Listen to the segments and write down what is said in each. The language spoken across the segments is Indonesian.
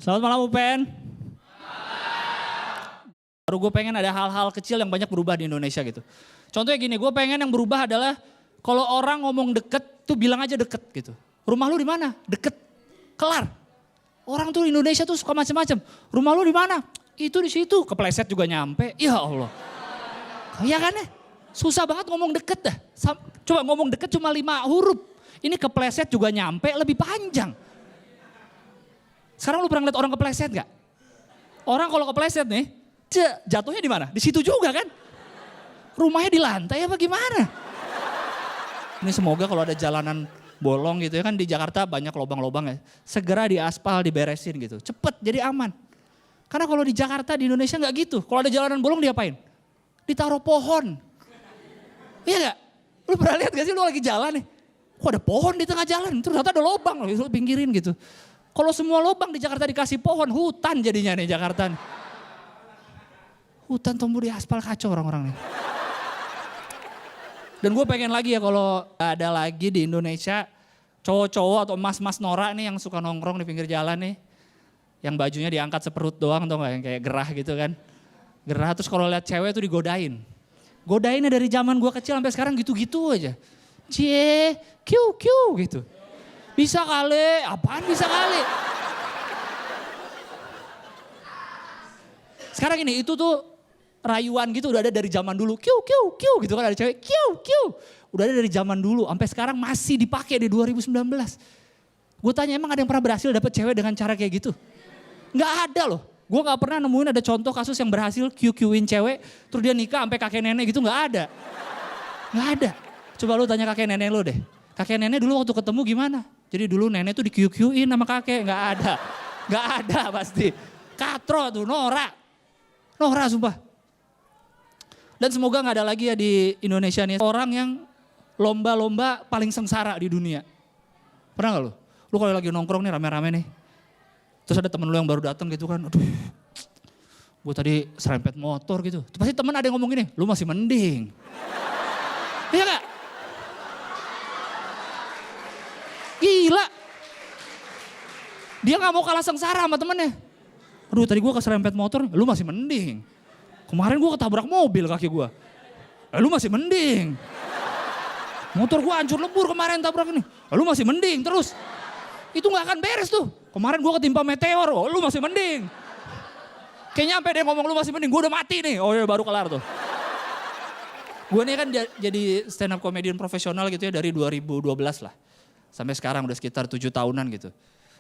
Selamat malam Upen. Baru gue pengen ada hal-hal kecil yang banyak berubah di Indonesia gitu. Contohnya gini, gue pengen yang berubah adalah kalau orang ngomong deket tuh bilang aja deket gitu. Rumah lu di mana? Deket. Kelar. Orang tuh Indonesia tuh suka macam-macam. Rumah lu di mana? Itu di situ. Kepleset juga nyampe. Ya Allah. Iya kan ya? Susah banget ngomong deket dah. Coba ngomong deket cuma 5 huruf. Ini kepleset juga nyampe lebih panjang. Sekarang lu pernah lihat orang kepleset gak? Orang kalau kepleset nih, jatuhnya di mana? Di situ juga kan? Rumahnya di lantai apa gimana? Ini semoga kalau ada jalanan bolong gitu ya kan di Jakarta banyak lubang-lubang ya. Segera diaspal, diberesin gitu. Cepet jadi aman. Karena kalau di Jakarta, di Indonesia nggak gitu. Kalau ada jalanan bolong diapain? Ditaruh pohon. Iya gak? Lu pernah lihat gak sih lu lagi jalan nih? Kok ada pohon di tengah jalan? Ternyata ada lubang loh, lu pinggirin gitu. Kalau semua lubang di Jakarta dikasih pohon, hutan jadinya nih Jakarta. Hutan tumbuh di aspal, kacau orang-orang nih. Dan gue pengen lagi ya kalau ada lagi di Indonesia cowok-cowok atau mas-mas norak nih yang suka nongkrong di pinggir jalan nih. Yang bajunya diangkat seperut doang atau enggak yang kayak gerah gitu kan. Gerah terus kalau lihat cewek tuh digodain. Godainnya dari zaman gue kecil sampai sekarang gitu-gitu aja. Cie, kiu gitu. Bisa kali, apaan bisa kali? Sekarang ini itu tuh rayuan gitu udah ada dari zaman dulu. Kiu gitu kan ada cewek kiu. Udah ada dari zaman dulu sampai sekarang masih dipakai di 2019. Gue tanya emang ada yang pernah berhasil dapet cewek dengan cara kayak gitu? Nggak ada loh. Gue nggak pernah nemuin ada contoh kasus yang berhasil kiu-kiuin cewek terus dia nikah sampai kakek nenek gitu nggak ada. Nggak ada. Coba lu tanya kakek nenek lu deh. Kakek nenek dulu waktu ketemu gimana? Jadi dulu nenek tuh di-kiu-kiuin sama kakek. Nggak ada. Nggak ada pasti. Katro tuh, norak sumpah. Dan semoga nggak ada lagi ya di Indonesia nih orang yang lomba-lomba paling sengsara di dunia. Pernah nggak lu? Lu kalau lagi nongkrong nih rame-rame nih. Terus ada temen lu yang baru datang gitu kan. Aduh, gue tadi serempet motor gitu. Terus pasti temen ada yang ngomong gini, lu masih mending. Iya gak? Gila. Dia gak mau kalah sengsara sama temennya. Aduh tadi gue keserempet motor, lu masih mending. Kemarin gue ketabrak mobil kaki gue. Lu masih mending. Motor gue hancur lebur kemarin tabrak ini. Lu masih mending terus. Itu gak akan beres tuh. Kemarin gue ketimpa meteor, lu masih mending. Kayaknya sampai dia ngomong lu masih mending, gue udah mati nih. Oh ya baru kelar tuh. Gue nih kan jadi stand up comedian profesional gitu ya dari 2012 lah. Sampai sekarang udah sekitar 7 tahunan gitu.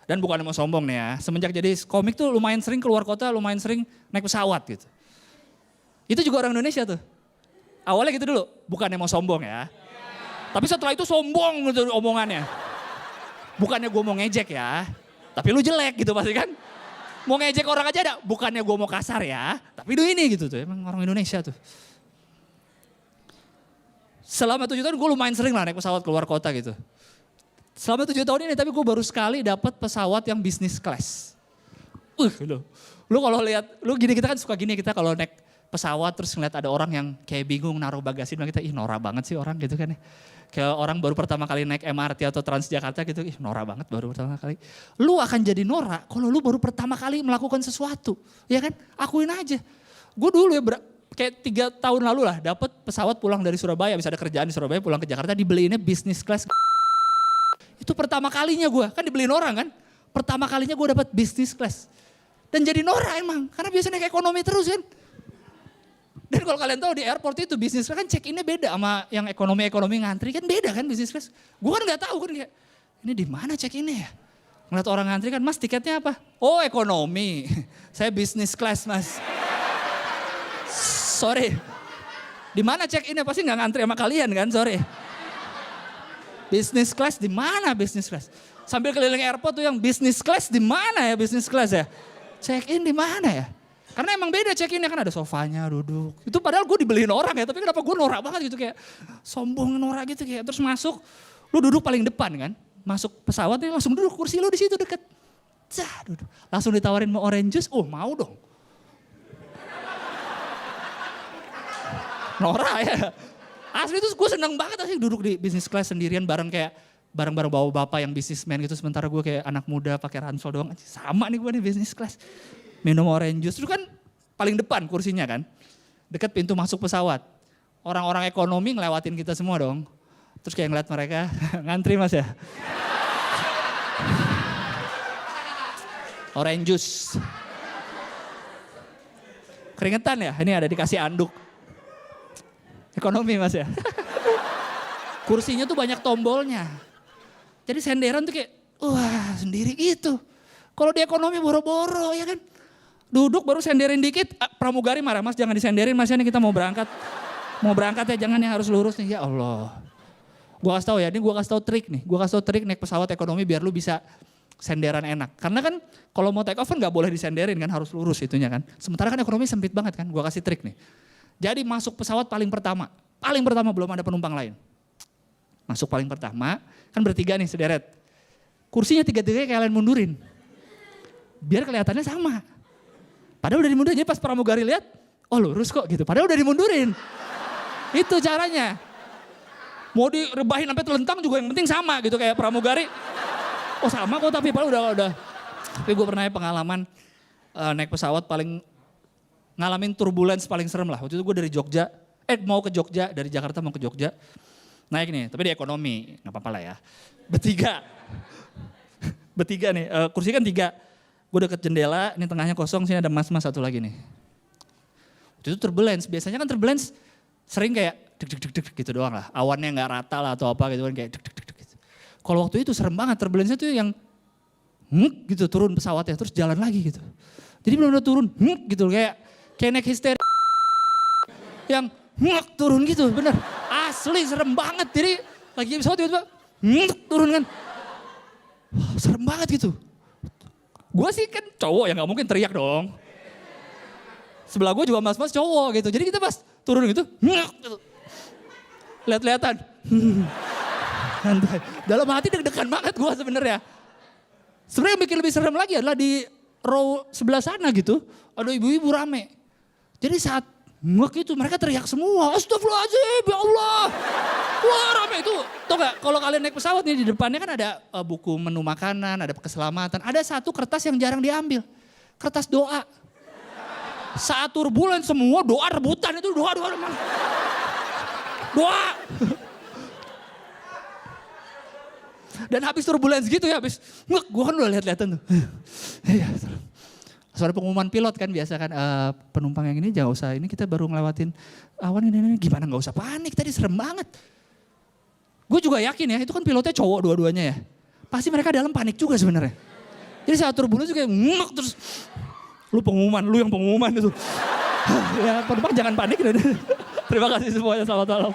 Dan bukan mau sombong nih ya, semenjak jadi komik tuh lumayan sering keluar kota, lumayan sering naik pesawat gitu. Itu juga orang Indonesia tuh. Awalnya gitu dulu, bukannya mau sombong ya. Tapi setelah itu sombong gitu omongannya. Bukannya gue mau ngejek ya, tapi lu jelek gitu pasti kan. Mau ngejek orang aja ada, bukannya gue mau kasar ya, tapi lu ini gitu tuh, emang orang Indonesia tuh. Selama 7 tahun gue lumayan sering lah naik pesawat keluar kota gitu. Selama 7 tahun ini tapi gue baru sekali dapat pesawat yang business class. Lu kalau lihat, lu gini kita kan suka gini kita kalau naik pesawat terus ngeliat ada orang yang kayak bingung naruh bagasi, kita ih norak banget sih orang gitu kan ya. Kayak orang baru pertama kali naik MRT atau Transjakarta gitu, ih norak banget baru pertama kali. Lu akan jadi norak kalau lu baru pertama kali melakukan sesuatu, ya kan? Akuin aja. Gue dulu ya kayak 3 tahun lalu lah dapat pesawat pulang dari Surabaya, bisa ada kerjaan di Surabaya pulang ke Jakarta dibeliinnya business class. Itu pertama kalinya gue, kan dibeliin orang kan. Pertama kalinya gue dapat business class. Dan jadi norak emang, karena biasanya naik ekonomi terus kan. Dan kalau kalian tahu di airport itu bisnis class kan check-innya beda sama yang ekonomi ngantri kan beda kan bisnis class. Gue kan nggak tahu kan kayak ini di mana check-innya ya. Ngeliat orang ngantri kan mas tiketnya apa? Oh ekonomi, saya bisnis class mas. Sorry, di mana check-innya pasti nggak ngantri sama kalian kan sorry. Bisnis class di mana bisnis class? Sambil keliling airport tuh yang bisnis class di mana ya bisnis class ya? Check-in di mana ya? Karena emang beda check-innya kan ada sofanya duduk. Itu padahal gue dibeliin orang ya, tapi kenapa gue norak banget gitu kayak sombong norak gitu kayak. Terus masuk, lu duduk paling depan kan. Masuk pesawat nih langsung duduk kursi lu di situ deket. Duduk. Langsung ditawarin mau orange juice, oh mau dong. Norak ya. Asli tuh gue seneng banget asli duduk di business class sendirian bareng kayak bareng-bareng bawa bapak yang bisnismen gitu. Sementara gue kayak anak muda pakai ransel doang. Sama nih gue nih business class. Minum orange juice. Itu kan paling depan kursinya kan. Dekat pintu masuk pesawat. Orang-orang ekonomi ngelewatin kita semua dong. Terus kayak ngeliat mereka, ngantri mas ya. Orange juice. Keringetan ya, ini ada dikasih anduk. Ekonomi mas ya. Kursinya tuh banyak tombolnya. Jadi senderan tuh kayak, wah sendiri gitu. Kalau di ekonomi boro-boro ya kan. Duduk baru senderin dikit, pramugari marah, mas jangan disenderin mas ya, ini kita mau berangkat. Mau berangkat ya jangan yang harus lurus nih, ya Allah. Gue kasih tau ya, ini gue kasih tau trik nih. Gue kasih tau trik naik pesawat ekonomi biar lu bisa senderan enak. Karena kan kalau mau take off kan gak boleh disenderin kan, harus lurus itunya kan. Sementara kan ekonomi sempit banget kan, gue kasih trik nih. Jadi masuk pesawat paling pertama belum ada penumpang lain. Masuk paling pertama, kan bertiga nih sederet. Kursinya tiga-tiganya kayak kalian mundurin. Biar kelihatannya sama. Padahal udah dimundurin, jadi pas pramugari lihat, oh lurus kok gitu. Padahal udah dimundurin. Itu caranya. Mau direbahin sampai telentang juga yang penting sama gitu kayak pramugari. Oh sama kok tapi padahal udah. Tapi gue pernah pengalaman naik pesawat paling ngalamin turbulence paling serem lah. Waktu itu gue dari Jogja, mau ke Jogja, dari Jakarta mau ke Jogja. Naik nih, tapi di ekonomi, gak apa-apa lah ya. Bertiga nih, kursi kan 3. Gue deket jendela, ini tengahnya kosong, sini ada mas-mas satu lagi nih. Waktu itu turbulence, biasanya kan turbulence sering kayak deg gitu doang lah. Awannya gak rata lah atau apa gitu kan kayak deg gitu. Kalau waktu itu serem banget, turbulence itu yang gitu turun pesawatnya terus jalan lagi gitu. Jadi benar-benar turun gitu kayak naik histeri yang turun gitu bener. Asli serem banget, jadi lagi pesawat tiba-tiba turun kan. Wah, serem banget gitu. Gue sih kan cowok ya gak mungkin teriak dong. Sebelah gue juga mas-mas cowok gitu. Jadi kita pas turun gitu. Lihat-lihatan. Dalam hati deg-degan banget gue sebenarnya. Sebenarnya yang bikin lebih serem lagi adalah di row sebelah sana gitu. Ada ibu-ibu rame. Jadi saat itu mereka teriak semua. Astagfirullahaladzim ya Allah. Wah rame itu. Tau gak kalau kalian naik pesawat nih di depannya kan ada buku menu makanan, ada keselamatan. Ada satu kertas yang jarang diambil. Kertas doa. Saat turbulen semua doa rebutan itu doa. Doa. Dan habis turbulens gitu ya, habis gue kan udah lihat-lihatan tuh. Suara pengumuman pilot kan biasa kan, penumpang yang ini jangan usah, ini kita baru ngelewatin awan ini, gimana gak usah panik, tadi serem banget. Gue juga yakin ya, itu kan pilotnya cowok dua-duanya ya. Pasti mereka dalam panik juga sebenarnya. Jadi saat turbulens kayak terus, lu yang pengumuman itu. Ya penumpang jangan panik. Terima kasih semuanya, selamat malam.